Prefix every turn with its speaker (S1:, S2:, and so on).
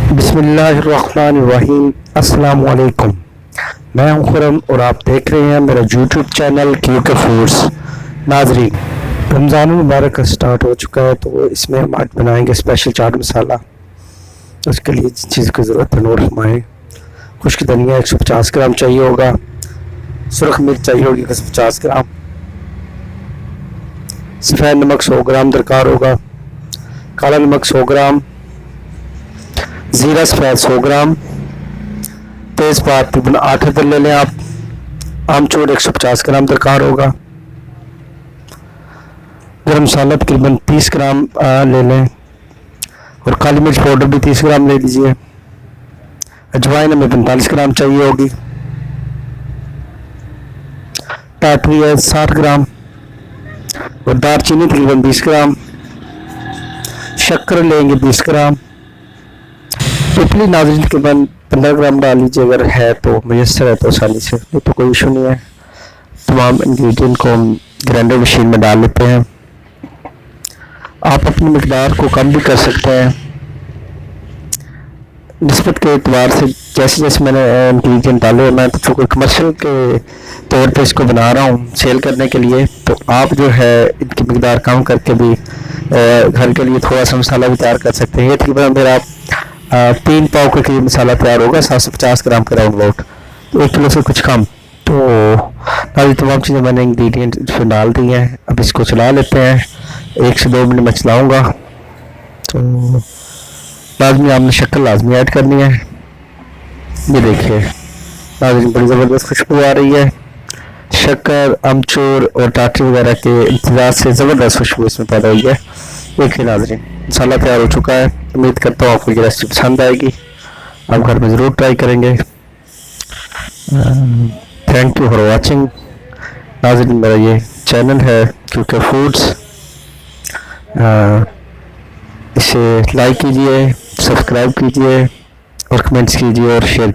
S1: बिस्मिल्लाहिर्रहमानिर्रहीम। अस्सलाम वालेकुम। मैं हूं खुरम और आप देख रहे हैं मेरा यूट्यूब चैनल क्यूके फूड्स। नाजरीन, रमज़ान मुबारक का स्टार्ट हो चुका है, तो इसमें हम आज बनाएंगे स्पेशल चाट मसाला। उसके लिए जिस चीज़ की ज़रूरत है नोट फरमाएं। खुश्क धनिया 150 ग्राम चाहिए होगा। सुरख मिर्च चाहिए होगी 150 ग्राम। सफ़ेद नमक 100 ग्राम दरकार होगा। काला नमक 100 ग्राम। ज़ीरा सफ़ेद 100 ग्राम। तेज़पात तकरीबन 8 अदर ले लें आप। आमचूर 150 ग्राम दरकार होगा। गरम मसाला तकरीबन 30 ग्राम ले लें, और काली मिर्च पाउडर भी 30 ग्राम ले लीजिए। अजवाइन हमें 45 ग्राम चाहिए होगी। टाटरी है 60 ग्राम, और दालचीनी तकरीबन 20 ग्राम। शक्कर लेंगे 20 ग्राम। पिपली नाज़रीन तकरीबन 15 ग्राम डाल लीजिए, अगर है तो मुयस्सर है तो आसानी से, नहीं तो कोई इशू नहीं है। तमाम इंग्रेडिएंट को हम ग्राइंडर मशीन में डाल लेते हैं। आप अपनी मिकदार को कम भी कर सकते हैं निस्बत के एतबार से। जैसे जैसे मैंने इंग्रेडिएंट डाले, मैं तो चूँकि कमर्शियल के तौर पे इसको बना रहा हूँ सेल करने के लिए, तो आप जो है इनकी मिकदार कम करके भी घर के लिए थोड़ा सा मसाला भी तैयार कर सकते हैं। ये तकरीबन मेरा 3 पाव के करीब मसाला तैयार होगा, 750 ग्राम का राउंड अबाउट, तो 1 किलो से कुछ कम। तो ये तमाम चीज़ें मैंने इंग्रेडिएंट इसमें डाल दी हैं। अब इसको चला लेते हैं। 1 से 2 मिनट में चलाऊँगा। तो लाजमी आपने शक्कर लाजमी ऐड करनी है। ये देखिए लाजमी बड़ी ज़बरदस्त खुशबू आ रही है। शक्कर, अमचूर और टाटरी वगैरह के इम्तिजाज से ज़बरदस्त खुशबू इसमें पैदा हुई है। देखिए नाज़रीन, मसाला तैयार हो चुका है। उम्मीद करता हूँ आपको ये रेसिपी पसंद आएगी। आप घर में ज़रूर ट्राई करेंगे। Thank you for watching. नाज़रीन, मेरा ये चैनल है क्यूके फूड्स। इसे लाइक कीजिए, सब्सक्राइब कीजिए, और कमेंट्स कीजिए और शेयर